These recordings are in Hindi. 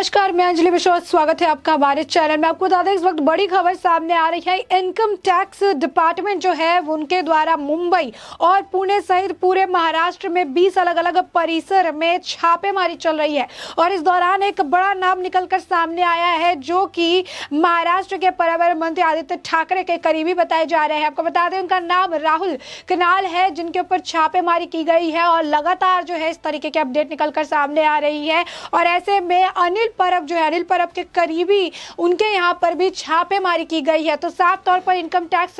नमस्कार, मैं अंजलि विश्वास। स्वागत है आपका हमारे चैनल में। आपको बता दें इस वक्त बड़ी खबर सामने आ रही है। इनकम टैक्स डिपार्टमेंट जो है उनके द्वारा मुंबई और पुणे सहित पूरे महाराष्ट्र में 20 अलग अलग परिसर में छापेमारी चल रही है और इस दौरान एक बड़ा नाम निकलकर सामने आया है जो कि महाराष्ट्र के पर्यावरण मंत्री आदित्य ठाकरे के करीबी बताए जा रहे हैं। आपको बता दें उनका नाम राहुल कनाल है जिनके ऊपर छापेमारी की गई है और लगातार जो है इस तरीके के अपडेट निकलकर सामने आ रही है। और ऐसे में अनिल परब जो है, अनिल परब के करीबी, उनके यहाँ पर भी छापेमारी की गई है। तो साफ तौर पर इनकम टैक्स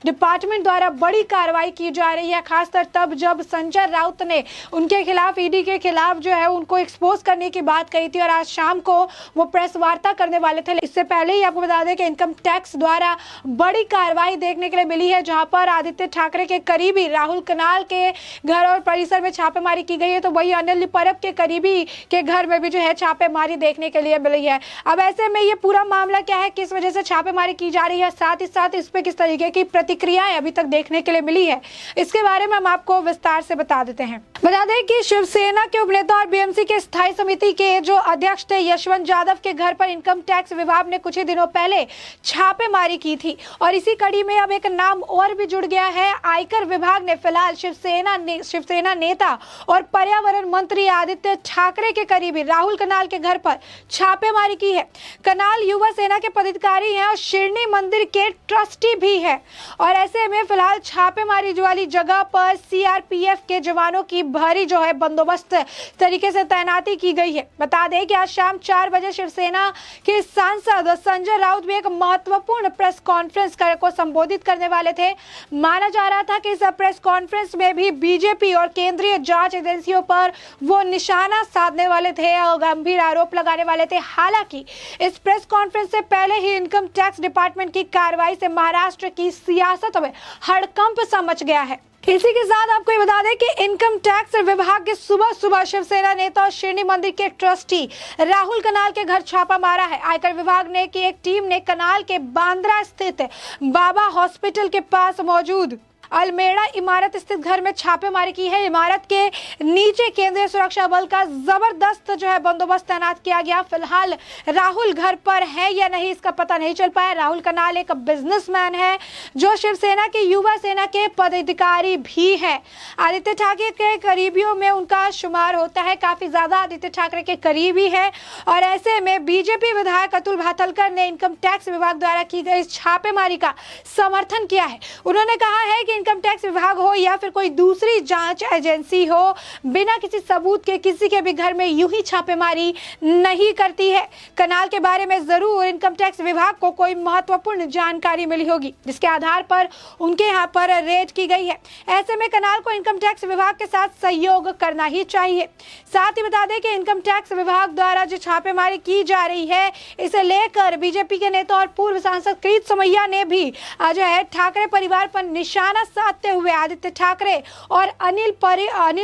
डिपार्टमेंट द्वारा बड़ी कार्रवाई की जा रही है, खासकर तब जब संजय राउत ने उनके खिलाफ, ईडी के खिलाफ जो है उनको एक्सपोज करने की बात कही थी और आज शाम को वो प्रेस वार्ता करने वाले थे। इससे पहले ही आपको बता दें कि इनकम टैक्स द्वारा बड़ी कार्रवाई देखने के लिए मिली है, जहां पर आदित्य ठाकरे के करीबी राहुल कनाल के घर और परिसर में छापेमारी की गई है। तो वही अनिल परब के करीबी के घर में भी जो है छापेमारी देखने के लिए मिली है। अब ऐसे में ये पूरा मामला क्या है, किस वजह से छापेमारी की जा रही है, साथ ही साथ इस पे किस तरीके की प्रतिक्रियाएं अभी तक देखने के लिए मिली है, इसके बारे में हम आपको विस्तार से बता देते हैं। बता दें कि शिवसेना के उपनेता और बीएमसी के स्थायी समिति के जो अध्यक्ष थे यशवंत जाधव के घर पर इनकम टैक्स विभाग ने कुछ ही दिनों पहले छापेमारी की थी और इसी कड़ी में अब एक नाम और भी जुड़ गया है। आयकर विभाग ने फिलहाल शिवसेना नेता और पर्यावरण मंत्री आदित्य ठाकरे के करीबी राहुल कनाल के घर पर छापेमारी की है। कनाल युवा सेना के पदाधिकारी हैं और शिरनी मंदिर के ट्रस्टी भी है और ऐसे में फिलहाल छापेमारी वाली जगह पर सीआरपीएफ के जवानों की भारी जो है बंदोबस्त तरीके से तैनाती की गई है। बता दें कि आज शाम 4 बजे शिवसेना के सांसद संजय राउत भी एक महत्वपूर्ण प्रेस कॉन्फ्रेंस को संबोधित करने वाले थे। माना जा रहा था कि इस प्रेस कॉन्फ्रेंस में भी बीजेपी और केंद्रीय जांच एजेंसियों पर वो निशाना साधने वाले थे और गंभीर आरोप लगाने वाले थे। हालांकि इस प्रेस कॉन्फ्रेंस से पहले ही इनकम टैक्स डिपार्टमेंट की कार्रवाई से महाराष्ट्र की सियासत में हड़कंप सा मच गया है। इसी के साथ आपको ये बता दें कि इनकम टैक्स विभाग के सुबह शिवसेना नेता और शिरनी मंदिर के ट्रस्टी राहुल कनाल के घर छापा मारा है। आयकर विभाग ने की एक टीम ने कनाल के बांद्रा स्थित बाबा हॉस्पिटल के पास मौजूद अलमेड़ा इमारत स्थित घर में छापेमारी की है। इमारत के नीचे केंद्रीय सुरक्षा बल का जबरदस्त जो है बंदोबस्त तैनात किया गया। फिलहाल राहुल घर पर है या नहीं इसका पता नहीं चल पाया। राहुल कनाल एक बिजनेसमैन है जो शिवसेना के युवा सेना के पदाधिकारी भी है। आदित्य ठाकरे के करीबियों में उनका शुमार होता है, काफी ज्यादा आदित्य ठाकरे के करीबी है। और ऐसे में बीजेपी विधायक अतुल भातलकर ने इनकम टैक्स विभाग द्वारा की गई छापेमारी का समर्थन किया है। उन्होंने कहा है कि इनकम टैक्स विभाग हो या फिर कोई दूसरी जांच एजेंसी हो, बिना किसी सबूत के किसी के भी घर में यूं ही छापेमारी नहीं करती है। कनाल के बारे में जरूर इनकम टैक्स विभाग को कोई महत्वपूर्ण जानकारी मिली होगी जिसके आधार पर उनके यहाँ पर रेड की गई है। ऐसे में कनाल को इनकम टैक्स विभाग के साथ सहयोग करना ही चाहिए। साथ ही बता दें कि इनकम टैक्स विभाग द्वारा जो छापेमारी की जा रही है इसे लेकर बीजेपी के नेता और पूर्व सांसद कृत समैया ने भी जो है ठाकरे परिवार पर निशाना साधते हुए आदित्य ठाकरे और अनिल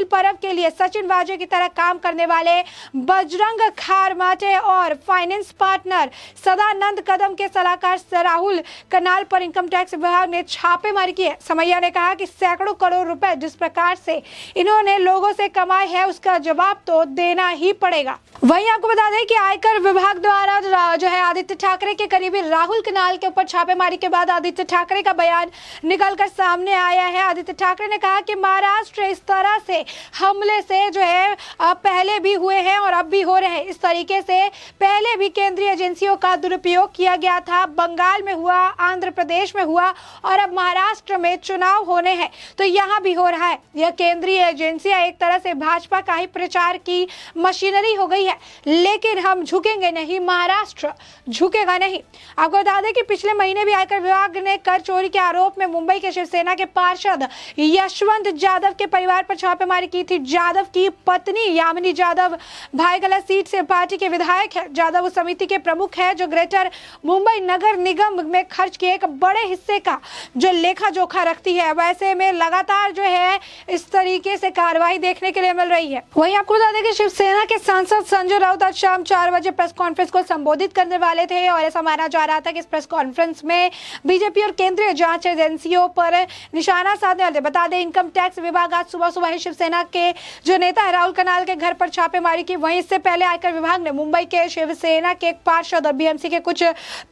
परब के लिए सचिन वाजे की तरह काम करने वाले बजरंग खारमाटे और फाइनेंस पार्टनर सदानंद कदम के सलाहकार राहुल कनाल पर इनकम टैक्स विभाग ने छापेमारी की है। समैया ने कहा कि सैकड़ों करोड़ रुपए जिस प्रकार से इन्होंने लोगों से कमाए हैं उसका जवाब तो देना ही पड़ेगा। वहीं आपको बता दें कि आयकर विभाग द्वारा जो है आदित्य ठाकरे के करीबी राहुल कनाल के ऊपर छापेमारी के बाद आदित्य ठाकरे का बयान निकलकर सामने आया है। आदित्य ठाकरे ने कहा कि महाराष्ट्र इस तरह से हमले से जो है पहले भी हुए हैं और अब भी हो रहे हैं। इस तरीके से पहले भी केंद्रीय एजेंसियों का दुरुपयोग किया गया था, बंगाल में हुआ, आंध्र प्रदेश में हुआ और अब महाराष्ट्र में चुनाव होने हैं तो यहाँ भी हो रहा है। यह केंद्रीय एजेंसियां एक तरह से भाजपा का ही प्रचार की मशीनरी हो गई है, लेकिन हम झुकेंगे नहीं, महाराष्ट्र झुकेगा नहीं। आपको बता दें कि पिछले महीने भी आयकर विभाग ने कर चोरी के आरोप में मुंबई के शिवसेना के पार्षद यशवंत जाधव के परिवार पर छापेमारी की थी। जाधव की पत्नी यामिनी जाधव भाईगला सीट से पार्टी के विधायक है। जाधव उस समिति के प्रमुख है जो ग्रेटर मुंबई नगर निगम में खर्च के एक बड़े हिस्से का जो लेखा जोखा रखती है। वैसे में लगातार जो है इस तरीके से कार्रवाई देखने के लिए मिल रही है। वहीं आपको बता दें कि शिवसेना के सांसद संजय राउत आज शाम 4 बजे प्रेस कॉन्फ्रेंस को संबोधित करने वाले थे और ऐसा माना जा रहा था कि इस प्रेस कॉन्फ्रेंस में बीजेपी और केंद्रीय जांच एजेंसियों पर निशाना साधने वाले। बता दें इनकम टैक्स विभाग आज सुबह सुबह ही शिवसेना के जो नेता है राहुल कनाल के घर पर छापेमारी की। वहीं इससे पहले आयकर विभाग ने मुंबई के शिवसेना के एक पार्षद और बीएमसी के कुछ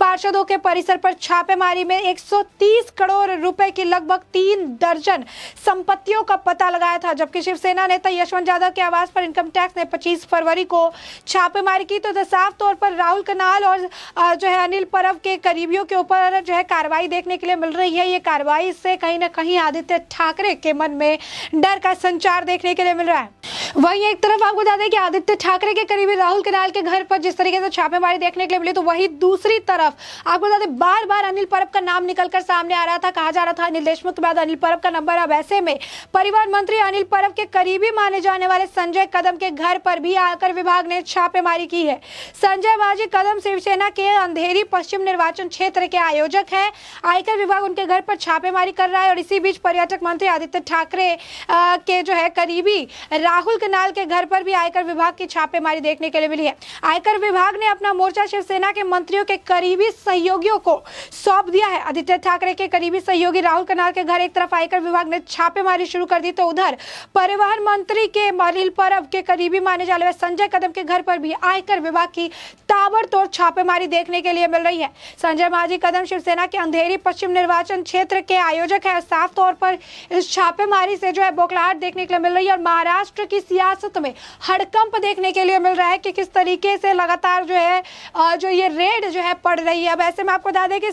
पार्षदों के परिसर पर छापेमारी में 130 करोड़ रुपए की लगभग 3 दर्जन संपत्तियों का पता लगाया था। जबकि शिवसेना नेता यशवंत यादव के आवास पर इनकम टैक्स ने 25 फरवरी को छापेमारी की। तो साफ तौर पर राहुल कनाल और जो है अनिल परब के करीबियों के ऊपर जो है कार्रवाई देखने के लिए मिल रही है। ये कार्रवाई से कहीं ना कहीं आदित्य ठाकरे के मन में डर का संचार देखने के लिए मिल रहा है। वहीं एक तरफ आपको बता दें कि आदित्य ठाकरे के करीबी राहुल कनाल के घर पर जिस तरीके से छापेमारी देखने के लिए मिली, तो वही दूसरी तरफ आपको बता दें बार बार अनिल परब का नाम निकलकर सामने आ रहा था। कहा जा रहा था अनिल देशमुख के बाद अनिल परब का नंबर। अब ऐसे में परिवहन मंत्री अनिल परब के करीबी माने जाने वाले संजय कदम के घर पर भी आयकर विभाग ने छापेमारी की है। संजय बाजी कदम शिवसेना के अंधेरी पश्चिम निर्वाचन क्षेत्र के आयोजक है। आयकर विभाग उनके घर पर छापेमारी कर रहा है और इसी बीच पर्यटक मंत्री आदित्य ठाकरे के जो है करीबी राहुल कनाल के घर पर भी आयकर विभाग की छापेमारी देखने के लिए मिली है। आयकर विभाग ने अपना मोर्चा शिवसेना के मंत्रियों के करीबी सहयोगियों को सौंप दिया है। आदित्य ठाकरे के करीबी सहयोगी राहुल कनाल के घर एक तरफ आयकर विभाग ने छापेमारी शुरू कर दी, तो उधर परिवहन मंत्री के अनिल परब के करीबी माने जाने वाले संजय कदम के घर पर भी आयकर विभाग की ताबड़तोड़ छापेमारी देखने के लिए मिल रही है। संजय माजी कदम शिवसेना के अंधेरी पश्चिम निर्वाचन क्षेत्र के आयोजक है। साफ तौर पर इस छापेमारी से जो है बौखलाहट देखने के लिए मिल रही है और महाराष्ट्र की सियासत में हड़कंप देखने के लिए मिल रहा है कि किस तरीके से लगातार जो है जो ये रेड जो है पड़ रही है। अब ऐसे में आपको बता दें कि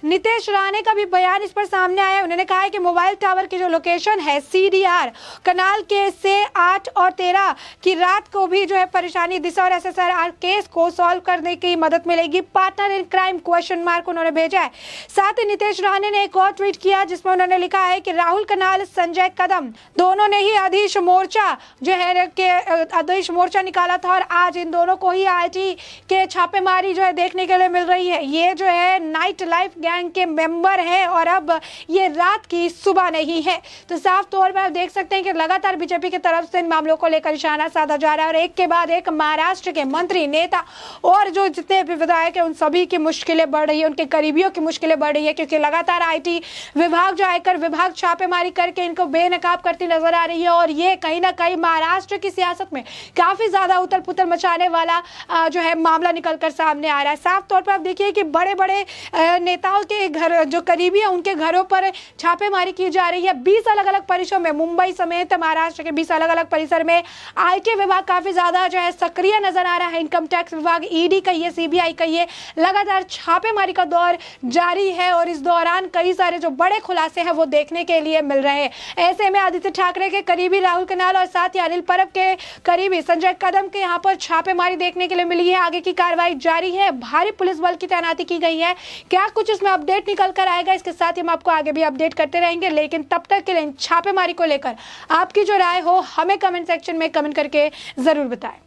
नीतीश राणे का भी बयान इस पर सामने आया। उन्होंने कहा है कि मोबाइल टावर की जो लोकेशन है CDR कनाल के से 8 और 13 की रात को भी जो है परेशानी दिशा और SSR केस को सॉल्व करने की मदद मिलेगी। Partner in crime question mark उन्होंने भेजा है। साथ ही नीतीश राणे ने एक और ट्वीट किया जिसमें उन्होंने लिखा है कि राहुल कनाल संजय कदम दोनों ने ही आदेश मोर्चा जो है के आदेश मोर्चा निकाला था और आज इन दोनों को ही IT के छापेमारी जो है देखने के लिए मिल रही है। ये जो है नाइट लाइफ गैंग के मेंबर है और अब ये रात की सुबह नहीं है। तो साफ तौर पर आप देख सकते हैं कि लगातार बीजेपी की तरफ से इन मामलों को लेकर निशाना साधा जा रहा है और एक के बाद एक महाराष्ट्र के मंत्री नेता और जो जितने भी विधायक है उन सभी की मुश्किलें बढ़ रही है, उनके करीबियों की मुश्किलें बढ़ रही है क्योंकि लगातार IT विभाग जो आयकर विभाग छापेमारी करके इनको बेनकाब करती नजर आ रही है और ये कहीं ना कहीं महाराष्ट्र की सियासत में काफी ज्यादा उथल पुथल मचाने वाला जो है मामला निकलकर सामने आ रहा है। साफ तौर पर आप देखिए कि बड़े बड़े नेताओं के घर जो करीबी है उनके घरों पर छापेमारी की जा रही है। 20 अलग अलग परिसरों में मुंबई समेत महाराष्ट्र के 20 अलग अलग परिसर में IT विभाग काफी ज्यादा जो है सक्रिय नजर आ रहा है। इनकम टैक्स विभाग ED कहिए CBI कहिए लगातार छापेमारी का दौर जारी है और इस दौरान कई सारे जो बड़े खुलासे हैं वो देखने के लिए मिल रहे हैं। ऐसे में आदित्य ठाकरे के करीबी राहुल कनाल और साथ ही अनिल परब के करीबी संजय कदम के यहाँ पर छापेमारी देखने के लिए मिली है। आगे की कार्रवाई जारी है, भारी पुलिस बल की तैनाती की गई है। क्या कुछ इसमें अपडेट निकल कर आएगा, इसके साथ ही हम आपको आगे भी अपडेट करते रहेंगे। लेकिन तब तक के लिए छापेमारी को लेकर आपकी जो राय हो हमें कमेंट सेक्शन में कमेंट करके जरूर बताएं।